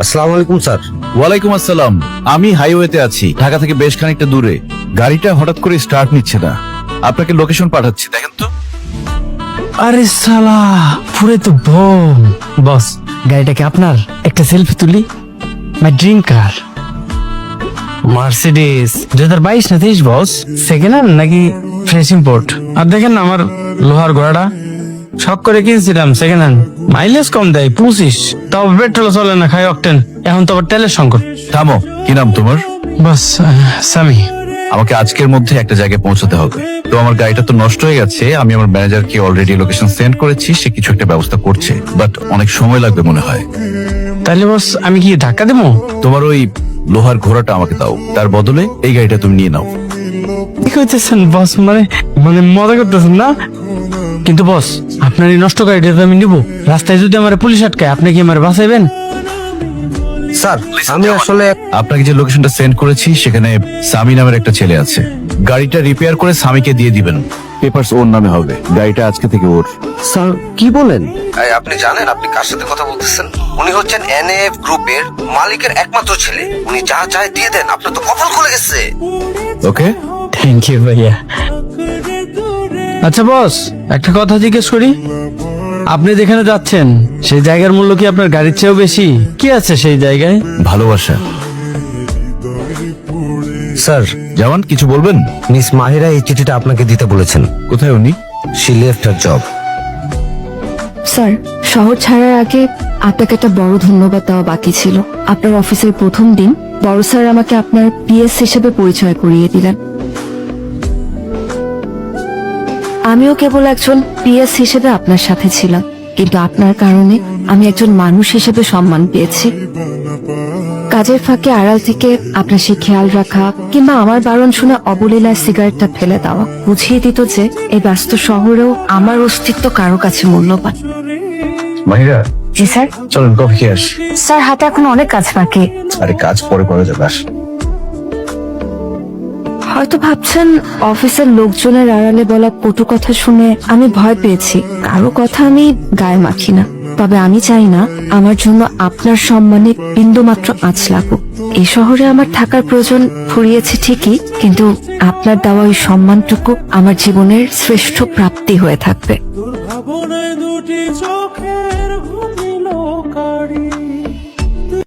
আসসালামু আলাইকুম স্যার। ওয়ালাইকুম আসসালাম। আমি হাইওয়েতে আছি, ঢাকা থেকে বেশ খানিকটা দূরে। গাড়িটা হঠাৎ করে স্টার্ট নিচ্ছে না। আপনাকে লোকেশন পাঠাচ্ছি, দেখেন তো। আরে সালা, পুরে তো বোম। বস, গাড়িটা কি আপনার? একটা সেলফি তুলি। মাই ড্রিম কার মার্সিডিজ 2022 না 23 বস। সেকেন্ড হ্যান্ড নাকি ফ্রেশ ইম্পোর্ট? আর দেখেন না আমার লোহার ঘোড়াটা, শখ করে কিনছিলাম সেকেন্ড হ্যান্ড। মাইলেজ কম দেয় 25, তাও পেট্রোল চলে না, খাই অকটেন। এখন তো আবার তেলের সংকট। থামো, কি নাম তোমার? বস, সামি। আমাকে আজকের মধ্যে একটা জায়গায় পৌঁছাতে হবে। তো আমার গাড়িটা তো নষ্ট হয়ে গেছে, আমি আমার ম্যানেজারকে অলরেডি লোকেশন সেন্ড করেছি, সে কিছু একটা ব্যবস্থা করছে, বাট অনেক সময় লাগবে মনে হয়। তাহলে বস আমি কি ধাক্কা দেবো? তোমার ওই লোহার ঘোড়াটা আমাকে দাও, তার বদলে এই গাড়িটা তুমি নিয়ে নাও। কি করতেছেন বস? মানে মানে মজা করতেছেন না? কিন্তু বস, আপনার এই নষ্ট গাড়িটা তো আমি নিব। রাস্তায় যদি আমার পুলিশ আটকায়, আপনি কি আমার বাঁচাইবেন? স্যার আমি আসলে আপনাকে যে লোকেশনটা সেন্ড করেছি সেখানে সামি নামের একটা ছেলে আছে। গাড়িটা রিপেয়ার করে সামিকে দিয়ে দিবেন। পেপারস ওর নামে হবে, গাড়িটা আজকে থেকে ওর। স্যার কি বলেন? আপনি জানেন আপনি কার সাথে কথা বলতেছেন? উনি হচ্ছেন এনএফ গ্রুপের মালিকের একমাত্র ছেলে। উনি যা চায় দিয়ে দেন। আপনার তো কপাল খুলে গেছে। ওকে, থ্যাংক ইউ ভাইয়া। আচ্ছা বস, একটা কথা জিজ্ঞেস করি। আপনি যেখানে যাচ্ছেন সেই জায়গার মূল্য কি আপনার গাড়ির চেয়েও বেশি? কি আছে সেই জায়গায়? ভালোবাসা। স্যার জওয়ান, কিছু বলবেন? মিস মাহিরা এই চিঠিটা আপনাকে দিতে বলেছেন। কোথায় উনি? She left her job. Sir, শহর ছাড়ার আগে আপনাকে একটা বড় ধন্যবাদ দেওয়া বাকি ছিল। আপনার অফিসের প্রথম দিন বড় স্যার আমাকে আপনার পিএস হিসেবে পরিচয় করিয়ে দিলেন। আমিও কেবল একজন পিএস হিসেবে আপনার সাথে ছিলাম, কিন্তু আপনার কারণে আমি একজন মানুষ হিসেবে সম্মান পেয়েছি। কাজের ফাঁকে আড়াল থেকে আপনার সেই খেয়াল রাখা, কিংবা আমার বারণ শুনে অবলীলায় সিগারেটটা ফেলে দেওয়া বুঝিয়ে দিত যে এই ব্যস্ত শহরেও আমার অস্তিত্ব কারো কাছে মূল্যবান। মাহিরা, জি স্যার। চলেন কফি খেয়ে আসি। স্যার, হাতে এখন অনেক কাজ বাকি। আরে কাজ পরে করা যাবে, আস। হয়তো ভাবছেন অফিসের লোকজনের আড়ালে বলা কটু কথা শুনে আমি ভয় পেয়েছি। কারো কথা আমি গায়ে মাখি না, তবে আমি চাই না আমার জন্য আপনার সম্মানে বিন্দুমাত্র আঁচ লাগুক। এই শহরে আমার থাকার প্রয়োজন ফুরিয়েছে ঠিকই, কিন্তু আপনার দেওয়া ওই সম্মানটুকু আমার জীবনের শ্রেষ্ঠ প্রাপ্তি হয়ে থাকবে।